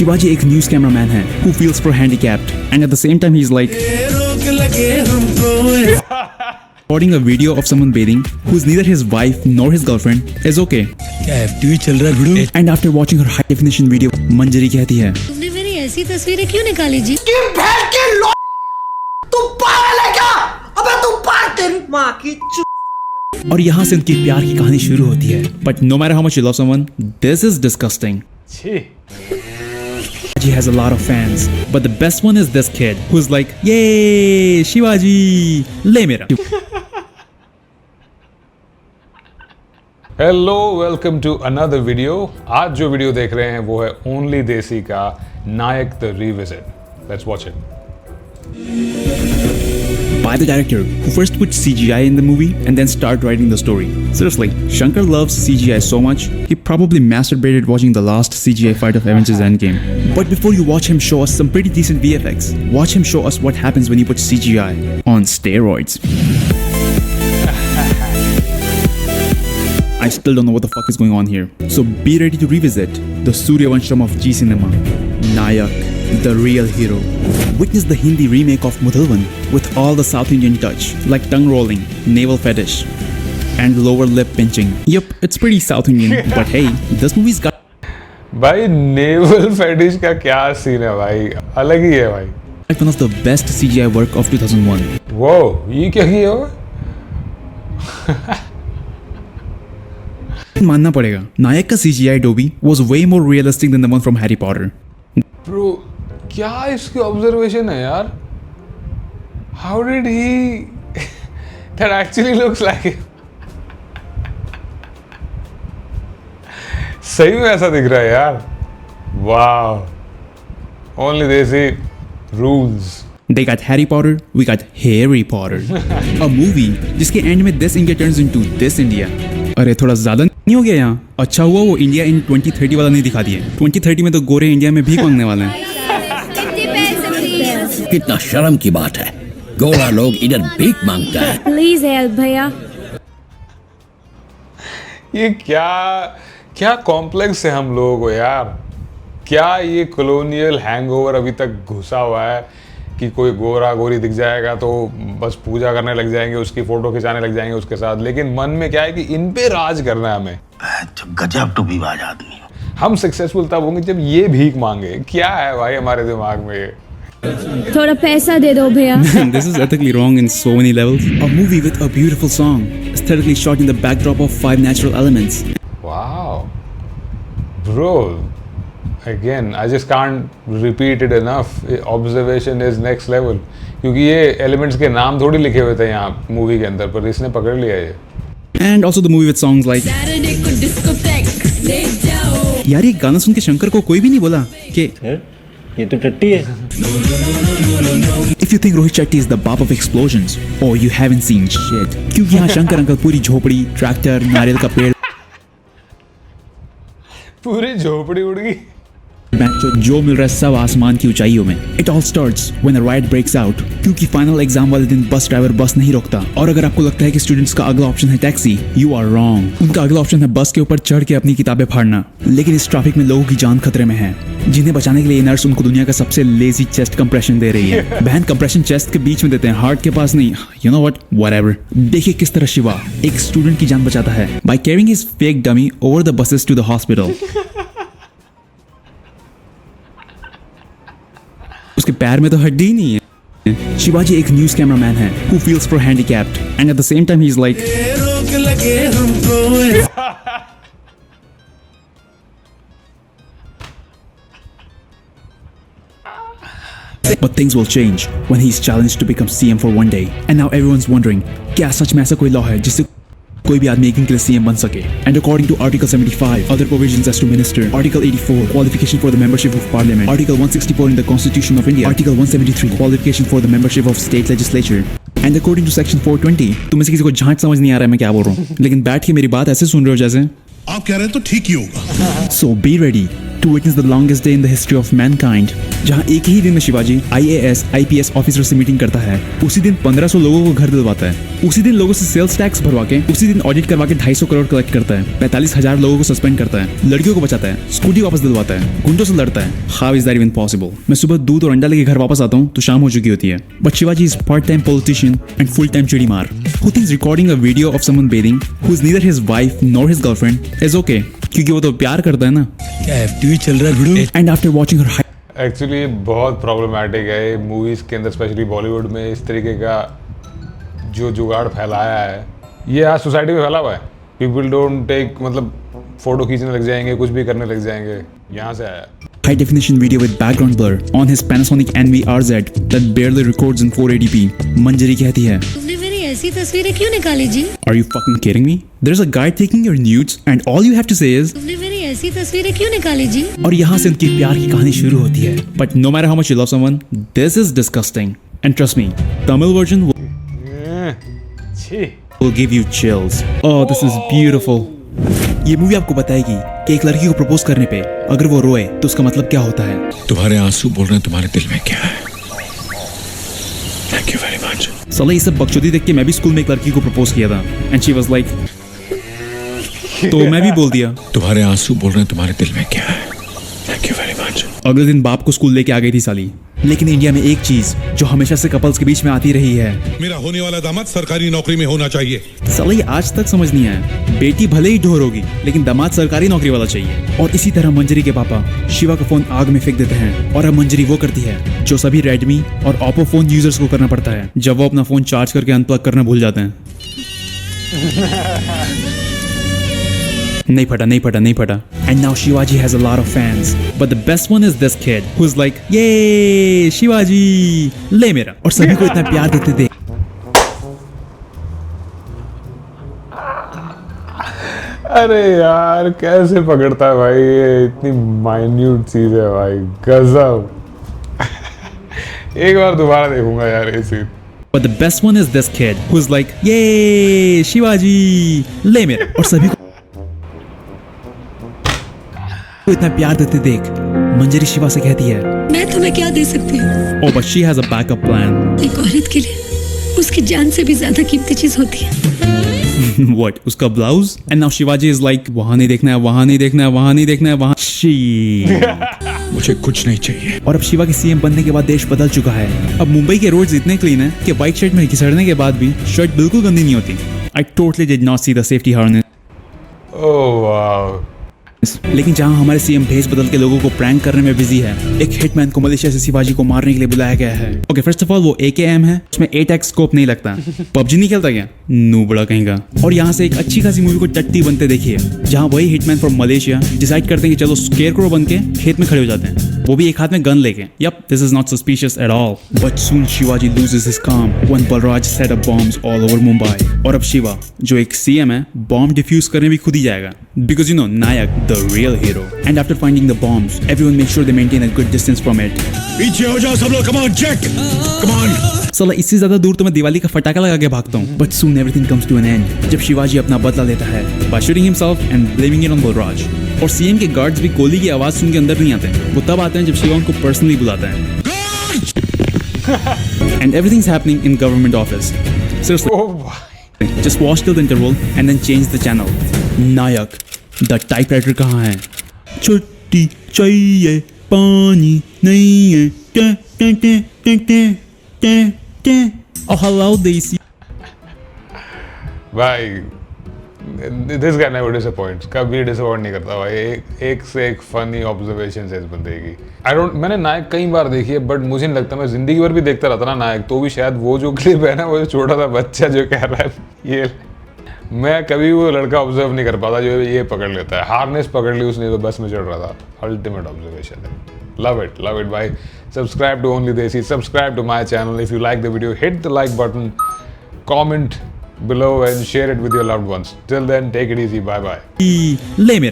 Shivaji एक news cameraman है who feels for handicapped and at the same time he's like recording a video of someone bathing who's neither his wife nor his girlfriend is okay. क्या FTV चल रहा है गुरु? And after watching her high definition video, मंजरी कहती है तुमने मेरी ऐसी तस्वीरें क्यों निकाली जी? तू पागल है क्या? अबे तू पागल तेरी माँ की और यहाँ से उनकी प्यार की कहानी शुरू होती है. But no matter how much you love someone, this is disgusting. He has a lot of fans, but the best one is this kid who's like, "Yay, Shivaji, ले मेरा." Hello welcome to another video. आज जो video देख रहे हैं वो है only desi का नायक the revisit. Let's watch it. By the director who first put CGI in the movie and then started writing the story. Seriously, Shankar loves CGI so much, he probably masturbated watching the last CGI fight of Avengers Endgame. But before you watch him show us some pretty decent VFX, watch him show us what happens when you put CGI on steroids. I still don't know what the fuck is going on here. So be ready to revisit the Suryavansham of G Cinema, Nayak, the real hero. Witness the Hindi remake of Mudhalvan with all the South Indian touch, like tongue rolling, navel fetish, and lower lip pinching. Yep, it's pretty South Indian, but hey, this movie's got भाई naval fetish का क्या scene है भाई, अलग ही है भाई. one of the best CGI work of 2001. वो ये क्या किया हो? मानना पड़ेगा, नायक का CGI Adobe was way more realistic than the one from Harry Potter. Bro, क्या इसकी ऑब्जर्वेशन है यार? How did he that actually looks like him? सही में ऐसा दिख रहा है यार. Wow. Only देसी rules. They got Harry Potter, we got Harry Potter. A movie जिसके एंड में this India turns into this India. अरे थोड़ा ज्यादा नहीं हो गया यहाँ? अच्छा हुआ वो इंडिया इन 2030 वाला नहीं दिखा दिए. 2030 में तो गोरे इंडिया में भीख मांगने वाले हैं. कितना शर्म की बात है, गोरा लोग इधर भीख मांगता है. प्लीज हेल्प भैया. ये क्या क्या कॉम्प्लेक्स है हम लोगों को यार. क्या ये कॉलोनियल हैंगओवर अभी तक घुसा हुआ है कि कोई गोरा गोरी दिख जाएगा तो बस पूजा करने लग जाएंगे, उसकी फोटो खिंचाने लग जाएंगे उसके साथ. लेकिन मन में क्या है कि इन पे राज करना है हमें. गजब टू बीवाज आदमी. हम सक्सेसफुल तब होंगे जब ये भीख मांगे. क्या है भाई हमारे दिमाग में ये? थोड़ा पैसा दे दो भैया. This is ethically wrong in so many levels. A movie with a beautiful song, aesthetically shot in the backdrop of 5 natural elements. Wow, bro. Again, I just can't repeat it enough. Observation is next level. क्योंकि ये elements के नाम थोड़ी लिखे हुए थे यहाँ movie के अंदर, पर इसने पकड़ लिया ये. And also the movie with songs like यार ये गाना सुन के शंकर को कोई भी नहीं बोला कि ये तो टट्टी है. If you think Rohit Shetty is the bop of explosions, oh you haven't seen shit. क्योंकि यहाँ शंकर अंकल पूरी झोपड़ी, ट्रैक्टर, नारियल का पेड़, पूरी झोपड़ी उड़ गई. जो मिल रहा है सब आसमान की ऊंचाइयों में. It all starts when a riot breaks out. क्योंकि फाइनल एग्जाम वाले दिन बस ड्राइवर बस नहीं रोकता. और अगर आपको लगता है कि स्टूडेंट्स का अगला ऑप्शन है टैक्सी, you are wrong. उनका अगला ऑप्शन है बस के ऊपर चढ़ के अपनी किताबें फाड़ना. लेकिन इस ट्रैफिक में लोगों की जान खतरे में है, जिन्हें बचाने के लिए नर्स उनको दुनिया का सबसे लेजी चेस्ट कंप्रेशन दे रही है. बहन कंप्रेशन चेस्ट के बीच में देते हैं, हार्ट के पास नहीं. You know what? Whatever. देखिए किस तरह शिवा एक स्टूडेंट की जान बचाता है by carrying his fake dummy over the buses to the hospital. उसके पैर में तो हड्डी ही नहीं है. शिवाजी एक न्यूज कैमरामैन है who feels for handicapped and at the same time he's like But things will change when he's challenged to become CM for one day. And now everyone's wondering, क्या सच में ऐसा कोई लॉ है जिससे कोई भी आदमी एक दिन के लिए CM बन सके? And according to Article 75, other provisions as to minister, Article 84, qualification for the membership of Parliament, Article 164 in the Constitution of India, Article 173, qualification for the membership of state legislature, and according to Section 420, तुम्हें से किसी को झांट समझ नहीं आ रहा है मैं क्या बोल रहा हूँ, लेकिन बैठ के मेरी बात ऐसे सुन रहे हो जैसे आप कह रहे हैं तो ठीक ही होगा. So be ready to witness the longest day in the history of mankind, जहां एक ही दिन में शिवाजी IAS IPS ऑफिसर से मीटिंग करता है, उसी दिन 1500 लोगों को घर दिलवाता है, उसी दिन लोगों से सेल्स टैक्स भरवा के, उसी दिन ऑडिट करवा के 250 करोड़ कलेक्ट करता है, 45,000 लोगों को सस्पेंड करता है, लड़कियों को बचाता है, स्कूटी वापस दिलवाता है, गुंडों से लड़ता है. How is that even possible? मैं सुबह दूध और अंडा लेके घर वापस आता हूँ तो शाम हो चुकी होती है. But Shivaji is part-time politician and full-time Chidimar who thinks recording a video of someone bathing who is neither his wife nor his girlfriend is okay क्योंकि वो तो प्यार करता है ना. क्या FTV चल रहा है भिड़ू? And after watching her actually बहुत प्रॉब्लमेटिक है मूवीज़ के अंदर, स्पेशली बॉलीवुड में इस तरीके का जो जुगाड़ फैलाया है, ये आज सोसाइटी में फैला हुआ है. पीपल डोंट टेक, मतलब फ़ोटो खींचने लग जाएंगे, कुछ भी करने लग जाएंगे, यहाँ से आया. high definition video with background blur on his Panasonic NVRZ that barely records in 480p. मंजरी कहती है, तुमने मेरी ऐसी तस्वीरें क्यों निकाली जी? Are you fucking kidding me? There's a guy taking your nudes and all you have to say is तुमने मेरी ऐसी तस्वीरें क्यों निकाली जी? और यहाँ से उनकी प्यार की कहानी शुरू होती है. But no matter how much you love someone, this is disgusting. And trust me, Tamil version छी. will give you chills. Oh, this is beautiful. ये मूवी आपको बताएगी कि एक लड़की को प्रपोज करने पे अगर वो रोए तो उसका मतलब क्या होता है. तुम्हारे आंसू बोल रहे हैं तुम्हारे दिल में क्या है. Thank you very much. साला ये सब बकचोदी देख के मैं भी स्कूल में एक लड़की को प्रपोज किया था एंड शी वाज लाइक, तो मैं भी बोल दिया. तुम्हारे आंसू बोल रहे हैं तुम्हारे दिल में क्या है. Thank you very much. अगले दिन बाप को स्कूल लेके आ गई थी साली. लेकिन इंडिया में एक चीज जो हमेशा से कपल्स के बीच में आती रही है, मेरा होने वाला दामाद सरकारी नौकरी में होना चाहिए. साला ये आज तक समझ नहीं आया. बेटी भले ही ढोर होगी लेकिन दामाद सरकारी नौकरी वाला चाहिए. और इसी तरह मंजरी के पापा शिवा का फोन आग में फेंक देते हैं और अब मंजरी वो करती है जो सभी रेडमी और ओप्पो फोन यूजर्स को करना पड़ता है जब वो अपना फोन चार्ज करके अनप्लग करना भूल जाते हैं. नहीं फटा. And now Shivaji has a lot of fans. But the best one is this kid who's like, yay, Shivaji, ले मेरा. और सभी को इतना प्यार देते थे. अरे यार कैसे पकड़ता है भाई, ये इतनी माइन्यूट चीज़ है भाई, गजब. एक बार दोबारा देखूंगा यार ये scene. But the best one is this kid who's like, yay, Shivaji, ले मेरा. और सभी को इतना प्यार देते देख मंजरी शिवा से कहती है, मैं तुम्हें क्या दे सकती हूँ? oh but she has a backup plan. एक औरत के लिए उसकी जान से भी ज्यादा कीमती चीज होती है. What? उसका blouse? And now Shivaji is like, वहाँ नहीं देखना है, वहाँ नहीं देखना है, वहाँ नहीं देखना है, वहाँ. She. मुझे कुछ नहीं चाहिए. और अब शिवा के सीएम बनने के बाद देश बदल चुका है. अब मुंबई के रोड्स इतने क्लीन हैं कि व्हाइट शर्ट में घिसड़ने के बाद भी शर्ट बिल्कुल गंदी नहीं होती. I totally did not see the safety harness. ओह वाह. लेकिन जहां हमारे सीएम भेस बदल के लोगों को प्रैंक करने में बिजी है, एक हिटमैन को मलेशिया से शिवाजी को मारने के लिए बुलाया गया है. ओके, फर्स्ट ऑफ ऑल वो AKM है, उसमें 8x स्कोप नहीं लगता. PUBG नहीं खेलता क्या? नू बड़ा कहेगा. और यहाँ से एक अच्छी खासी मूवी को टट्टी बनते देखिए, जहाँ वही हिटमैन फ्रॉम मलेशिया डिसाइड करते हैं कि चलो स्केयरक्रो बन के खेत में खड़े हो जाते हैं, वो भी एक हाथ में गन लेके. Yup, this is not suspicious at all. But soon Shivaji loses his calm when Balraj set up bombs all over Mumbai. और अब शिवा जो एक CM है, बॉम्ब डिफ्यूज करने भी खुद ही जाएगा, because you know Nayak the real hero. And after finding the bombs, everyone makes sure they maintain a good distance from it. पीछे हो जाओ सब लोग. Come on check. Come on. साला इससे ज्यादा दूर तो मैं दिवाली का फटाका लगा के भागता हूँ. But soon everything comes to an end जब शिवाजी अपना बदला लेता है by shooting himself and blaming it on Balraj. और CM के गार्ड्स भी गोली की आवाज सुन के अंदर नहीं आते. वो तब आते हैं जब शिवा उनको पर्सनली बुलाता है. And everything's happening in government office. Seriously. ओह भाई. Just watch till the interval and then change the channel. Nayak the typewriter कहाँ है? छुट्टी चाहिए, पानी नहीं है. टे टे टे टे टे टे टे. Oh hello देसी. भाई दिस गाय नेवर डिसअपॉइंट्स. कभी डिसअपॉइंट नहीं करता भाई. एक से एक फनी ऑब्जर्वेशन है इस बंदे की. मैंने नायक कई बार देखी है, बट मुझे नहीं लगता, मैं जिंदगी भर भी देखता रहता ना नायक, तो भी शायद वो जो क्लिप है ना, वो जो छोटा सा बच्चा जो कह रहा है, ये मैं कभी वो लड़का ऑब्जर्व नहीं कर पाता जो ये पकड़ लेता है. हार्नेस पकड़ ली उसने तो बस में चढ़ रहा था. अल्टीमेट ऑब्जर्वेशन है. लव इट भाई. Subscribe to only Desi, subscribe to my channel. If you like the video, hit the like button, comment below and share it with your loved ones. Till then, take it easy. Bye bye. ले मेरा.